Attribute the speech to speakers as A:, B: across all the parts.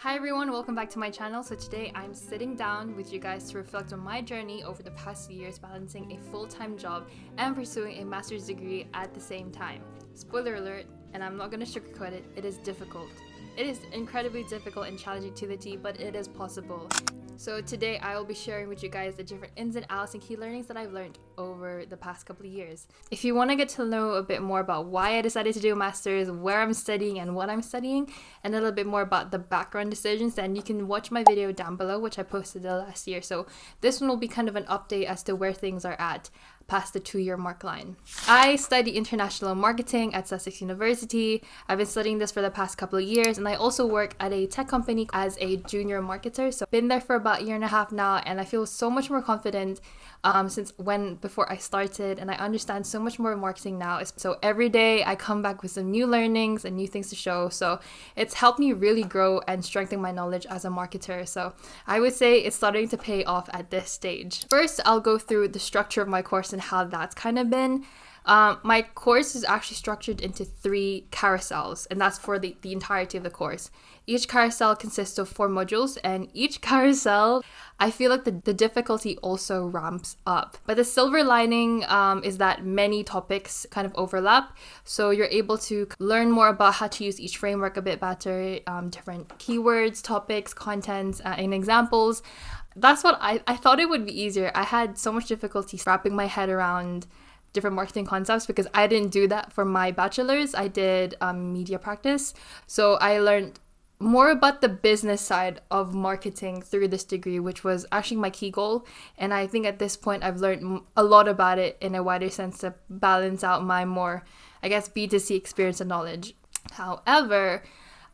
A: Hi everyone, welcome back to my channel. So today I'm sitting down with you guys to reflect on my journey over the past few years balancing a full-time job and pursuing a master's degree at the same time. Spoiler alert, and I'm not going to sugarcoat it, it is difficult. It is incredibly difficult and challenging to the T, but it is possible. So today I will be sharing with you guys the different ins and outs and key learnings that I've learned over the past couple of years. If you want to get to know a bit more about why I decided to do a master's, where I'm studying and what I'm studying, and a little bit more about the background decisions, then you can watch my video down below, which I posted last year. So this one will be kind of an update as to where things are at past the 2-year mark line. I study international marketing at Sussex University. I've been studying this for the past couple of years, and I also work at a tech company as a junior marketer. So I've been there for about a year and a half now, and I feel so much more confident since before I started, and I understand so much more marketing now. So every day I come back with some new learnings and new things to show. So it's helped me really grow and strengthen my knowledge as a marketer. So I would say it's starting to pay off at this stage. First, I'll go through the structure of my course and how that's kind of been. My course is actually structured into 3 carousels, and that's for the entirety of the course. Each carousel consists of 4 modules, and each carousel, I feel like the difficulty also ramps up. But the silver lining is that many topics kind of overlap, so you're able to learn more about how to use each framework a bit better, different keywords, topics, contents, and examples. That's what I thought it would be easier. I had so much difficulty wrapping my head around different marketing concepts because I didn't do that for my bachelor's. I did media practice. So I learned more about the business side of marketing through this degree, which was actually my key goal. And I think at this point, I've learned a lot about it in a wider sense to balance out my more, B2C experience and knowledge. However,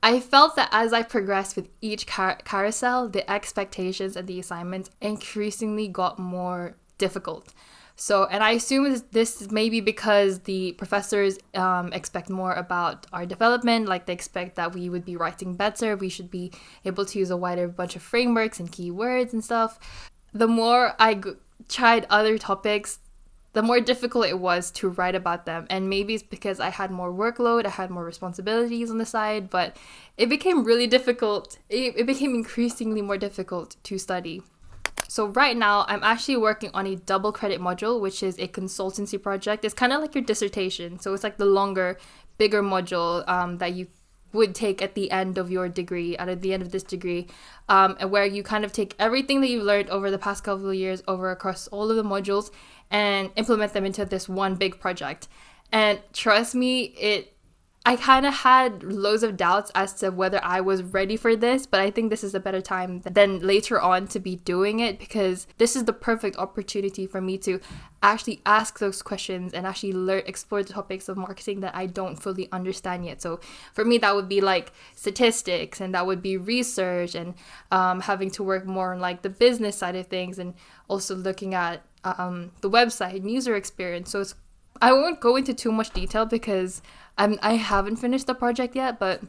A: I felt that as I progressed with each carousel, the expectations and the assignments increasingly got more difficult. So, and I assume this may be because the professors expect more about our development, like they expect that we would be writing better, we should be able to use a wider bunch of frameworks and keywords and stuff. The more I tried other topics, the more difficult it was to write about them. And maybe it's because I had more workload, I had more responsibilities on the side, but it became really difficult. It became increasingly more difficult to study. So right now, I'm actually working on a double credit module, which is a consultancy project. It's kind of like your dissertation. So it's like the longer, bigger module that you would take at the end of your degree, at the end of this degree, and where you kind of take everything that you've learned over the past couple of years over across all of the modules and implement them into this one big project. And trust me, I kind of had loads of doubts as to whether I was ready for this, but I think this is a better time than later on to be doing it, because this is the perfect opportunity for me to actually ask those questions and actually explore the topics of marketing that I don't fully understand yet. So for me, that would be like statistics, and that would be research, and having to work more on like the business side of things, and also looking at the website and user experience. So I won't go into too much detail because I haven't finished the project yet, but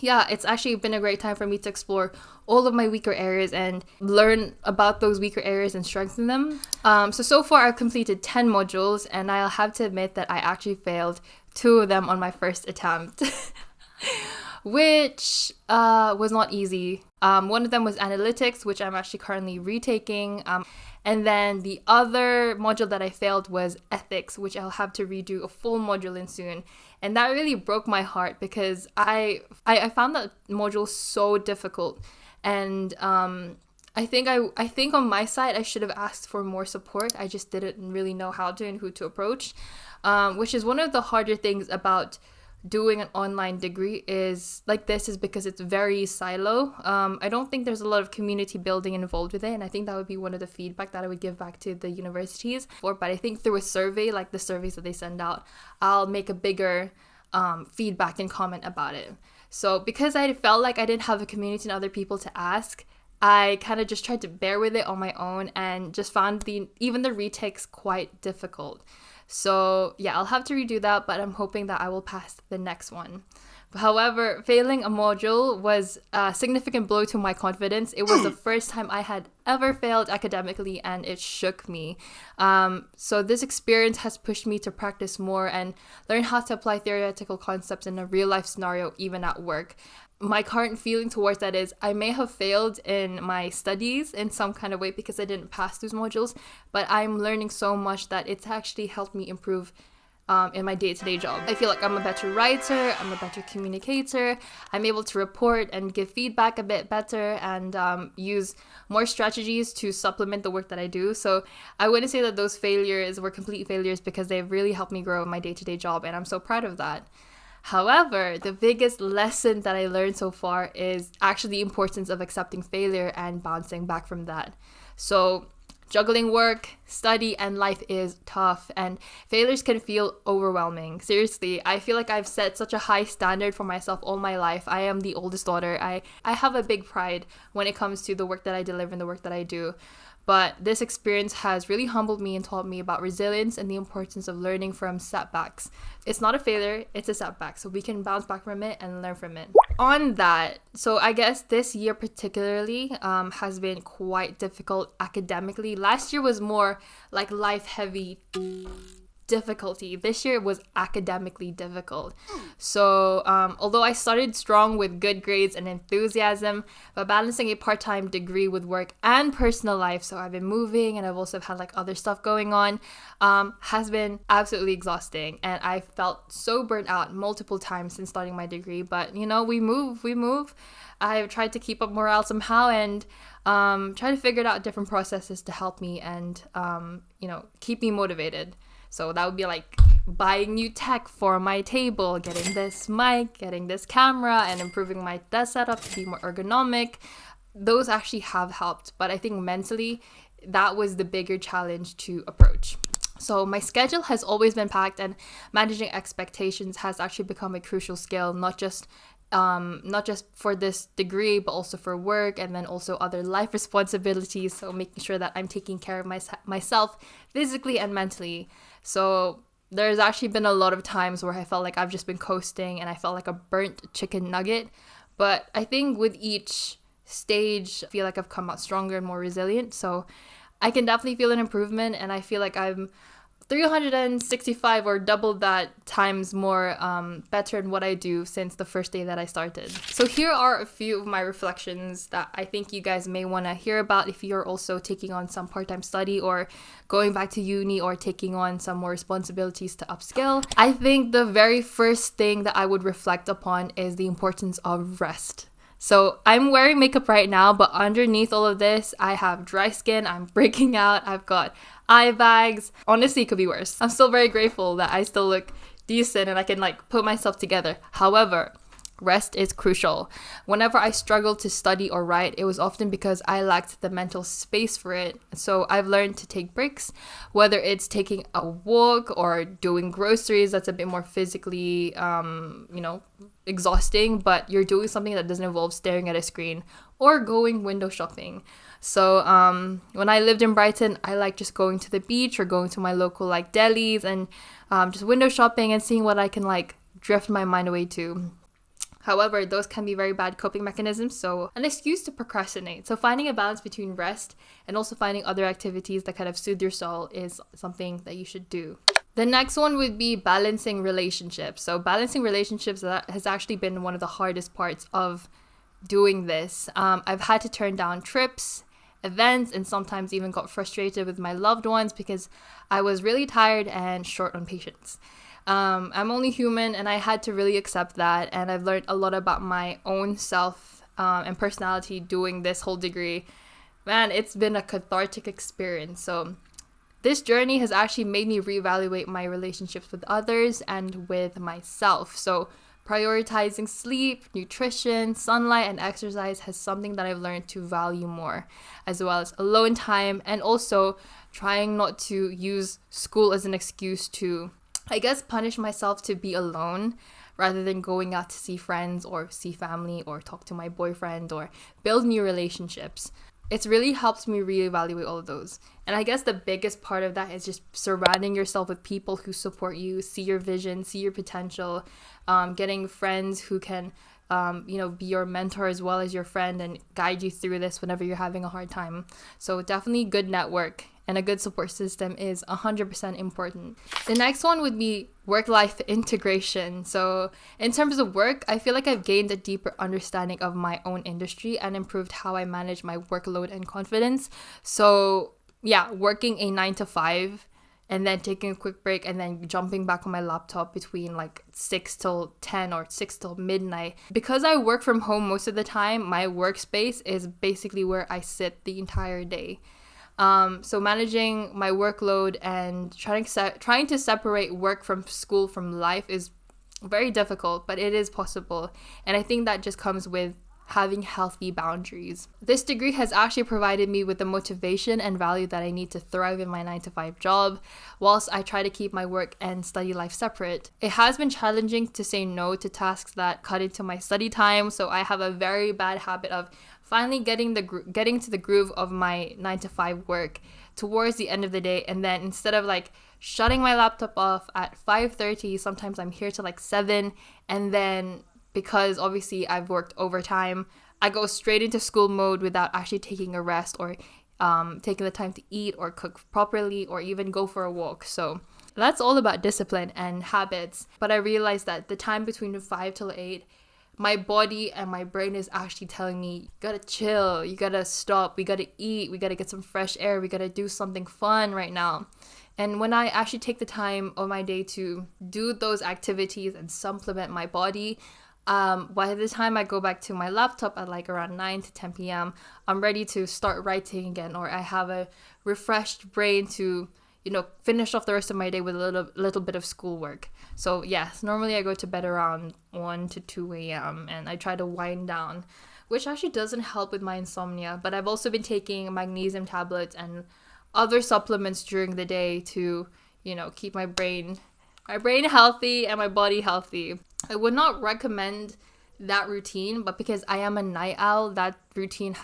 A: yeah, it's actually been a great time for me to explore all of my weaker areas and learn about those weaker areas and strengthen them. So far I've completed 10 modules, and I'll have to admit that I actually failed 2 of them on my first attempt, which was not easy. One of them was analytics, which I'm actually currently retaking. And then the other module that I failed was ethics, which I'll have to redo a full module in soon. And that really broke my heart because I found that module so difficult. And I think on my side, I should have asked for more support. I just didn't really know how to and who to approach, which is one of the harder things about doing an online degree is because it's very silo. I don't think there's a lot of community building involved with it, and I think that would be one of the feedback that I would give back to the universities. But I think through a survey, like the surveys that they send out, I'll make a bigger feedback and comment about it. So because I felt like I didn't have a community and other people to ask, I kind of just tried to bear with it on my own and just found even the retakes quite difficult. So yeah, I'll have to redo that, but I'm hoping that I will pass the next one. However, failing a module was a significant blow to my confidence. It was the first time I had ever failed academically, and it shook me. So this experience has pushed me to practice more and learn how to apply theoretical concepts in a real life scenario, even at work. my current feeling towards that is I may have failed in my studies in some kind of way because I didn't pass those modules, but I'm learning so much that it's actually helped me improve in my day-to-day job. I feel like I'm a better writer, I'm a better communicator, I'm able to report and give feedback a bit better, and use more strategies to supplement the work that I do. So I wouldn't say that those failures were complete failures, because they've really helped me grow in my day-to-day job, and I'm so proud of that. However, the biggest lesson that I learned so far is actually the importance of accepting failure and bouncing back from that. So juggling work, study, and life is tough, and failures can feel overwhelming. Seriously, I feel like I've set such a high standard for myself all my life. I am the oldest daughter. I have a big pride when it comes to the work that I deliver and the work that I do. But this experience has really humbled me and taught me about resilience and the importance of learning from setbacks. It's not a failure, it's a setback. So we can bounce back from it and learn from it. On that, so I guess this year particularly has been quite difficult academically. Last year was more like life heavy difficulty. This year was academically difficult. So although I started strong with good grades and enthusiasm, but balancing a part-time degree with work and personal life, so I've been moving and I've also had like other stuff going on, has been absolutely exhausting, and I felt so burnt out multiple times since starting my degree. But you know, we move. I've tried to keep up morale somehow, and try to figure out different processes to help me and keep me motivated. So that would be like buying new tech for my table, getting this mic, getting this camera, and improving my desk setup to be more ergonomic. Those actually have helped, but I think mentally that was the bigger challenge to approach. So my schedule has always been packed, and managing expectations has actually become a crucial skill, not just for this degree, but also for work, and then also other life responsibilities. So making sure that I'm taking care of myself physically and mentally. So there's actually been a lot of times where I felt like I've just been coasting and I felt like a burnt chicken nugget. But I think with each stage, I feel like I've come out stronger and more resilient. So I can definitely feel an improvement, and I feel like I'm 365 or double that times more better in what I do since the first day that I started. So here are a few of my reflections that I think you guys may want to hear about if you're also taking on some part-time study or going back to uni or taking on some more responsibilities to upskill. I think the very first thing that I would reflect upon is the importance of rest. So I'm wearing makeup right now, but underneath all of this, I have dry skin, I'm breaking out, I've got eye bags. Honestly, it could be worse. I'm still very grateful that I still look decent and I can like put myself together. However, rest is crucial. Whenever I struggled to study or write, it was often because I lacked the mental space for it. So I've learned to take breaks, whether it's taking a walk or doing groceries. That's a bit more physically, exhausting, but you're doing something that doesn't involve staring at a screen, or going window shopping. So when I lived in Brighton, I like just going to the beach or going to my local like delis and just window shopping and seeing what I can like drift my mind away to. However, those can be very bad coping mechanisms, so an excuse to procrastinate. So finding a balance between rest and also finding other activities that kind of soothe your soul is something that you should do. The next one would be balancing relationships. So balancing relationships, that has actually been one of the hardest parts of doing this. I've had to turn down trips, events, and sometimes even got frustrated with my loved ones because I was really tired and short on patience. I'm only human, and I had to really accept that, and I've learned a lot about my own self and personality doing this whole degree. Man, it's been a cathartic experience. So this journey has actually made me reevaluate my relationships with others and with myself. So prioritizing sleep, nutrition, sunlight, and exercise has something that I've learned to value more, as well as alone time, and also trying not to use school as an excuse to, I guess, punish myself to be alone rather than going out to see friends or see family or talk to my boyfriend or build new relationships. It's really helped me reevaluate all of those. And I guess the biggest part of that is just surrounding yourself with people who support you, see your vision, see your potential, getting friends who can, be your mentor as well as your friend and guide you through this whenever you're having a hard time. So definitely good network and a good support system is 100% important. The next one would be work-life integration. So in terms of work, I feel like I've gained a deeper understanding of my own industry and improved how I manage my workload and confidence. So yeah, working a 9 to 5 and then taking a quick break and then jumping back on my laptop between like 6 till 10 or 6 till midnight. Because I work from home most of the time, my workspace is basically where I sit the entire day. So managing my workload and trying to separate work from school from life is very difficult, but it is possible. And I think that just comes with having healthy boundaries. This degree has actually provided me with the motivation and value that I need to thrive in my 9 to 5 job, whilst I try to keep my work and study life separate. It has been challenging to say no to tasks that cut into my study time, so I have a very bad habit of finally getting to the groove of my 9 to 5 work towards the end of the day, and then instead of like shutting my laptop off at 5:30, sometimes I'm here till like 7, and then because obviously I've worked overtime, I go straight into school mode without actually taking a rest or taking the time to eat or cook properly or even go for a walk. So that's all about discipline and habits. But I realized that the time between 5 till 8, my body and my brain is actually telling me, you gotta chill, you gotta stop, we gotta eat, we gotta get some fresh air, we gotta do something fun right now. And when I actually take the time of my day to do those activities and supplement my body, by the time I go back to my laptop at like around 9 to 10 p.m., I'm ready to start writing again, or I have a refreshed brain to, finish off the rest of my day with a little bit of schoolwork. So yes, normally I go to bed around 1 to 2 a.m. and I try to wind down, which actually doesn't help with my insomnia. But I've also been taking magnesium tablets and other supplements during the day to, keep my brain healthy and my body healthy. I would not recommend that routine, but because I am a night owl, that routine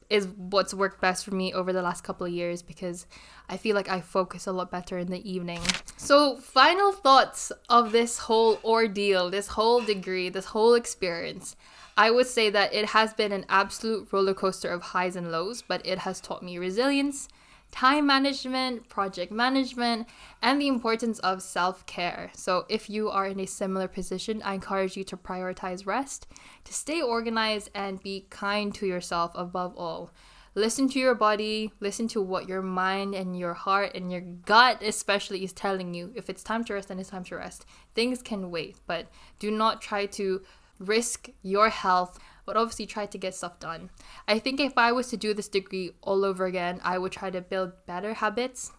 A: is what's worked best for me over the last couple of years, because I feel like I focus a lot better in the evening. So final thoughts of this whole ordeal, this whole degree, this whole experience. I would say that it has been an absolute roller coaster of highs and lows, but it has taught me resilience, time management, project management, and the importance of self-care. So if you are in a similar position, I encourage you to prioritize rest, to stay organized, and be kind to yourself above all. Listen to your body, listen to what your mind and your heart and your gut especially is telling you. If it's time to rest, then it's time to rest. Things can wait, but do not try to risk your health, but obviously try to get stuff done. I think if I was to do this degree all over again, I would try to build better habits,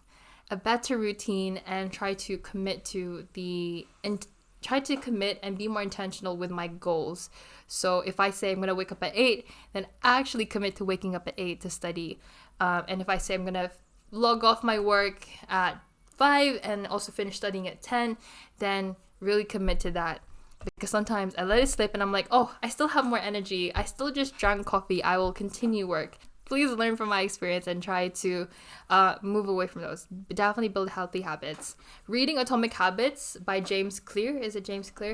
A: a better routine, and try to commit and be more intentional with my goals. So if I say I'm going to wake up at 8, then actually commit to waking up at 8 to study. And if I say I'm going to log off my work at 5 and also finish studying at 10, then really commit to that. Because sometimes I let it slip and I'm like, oh, I still have more energy. I still just drank coffee. I will continue work. Please learn from my experience and try to move away from those. Definitely build healthy habits. Reading Atomic Habits by James Clear,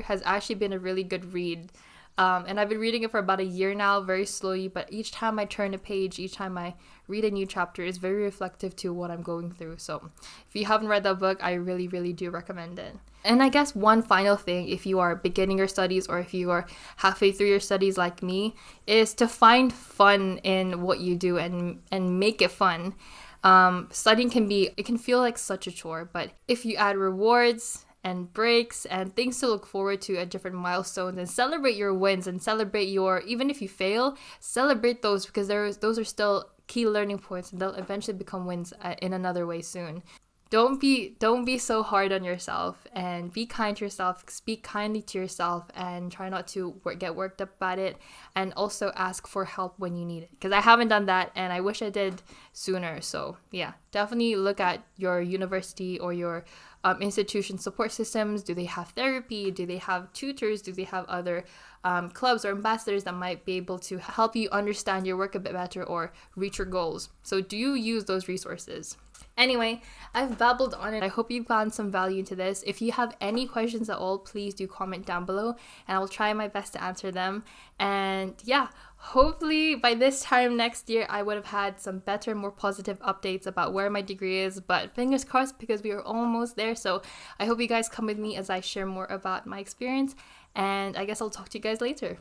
A: has actually been a really good read. And I've been reading it for about a year now, very slowly, but each time I turn a page, each time I read a new chapter, is very reflective to what I'm going through. So if you haven't read that book, I really, really do recommend it. And I guess one final thing, if you are beginning your studies or if you are halfway through your studies like me, is to find fun in what you do and make it fun. Studying can feel like such a chore, but if you add rewards and breaks and things to look forward to at different milestones and celebrate your wins and even if you fail, celebrate those, because those are still key learning points and they'll eventually become wins in another way soon. Don't be so hard on yourself, and be kind to yourself, speak kindly to yourself, and try not to get worked up about it, and also ask for help when you need it, because I haven't done that and I wish I did sooner. So yeah, definitely look at your university or your institution support systems. Do they have therapy? Do they have tutors? Do they have other clubs or ambassadors that might be able to help you understand your work a bit better or reach your goals? So do you use those resources? Anyway, I've babbled on it. I hope you found some value into this. If you have any questions at all, please do comment down below and I will try my best to answer them. And yeah, hopefully by this time next year, I would have had some better, more positive updates about where my degree is. But fingers crossed, because we are almost there. So I hope you guys come with me as I share more about my experience. And I guess I'll talk to you guys later.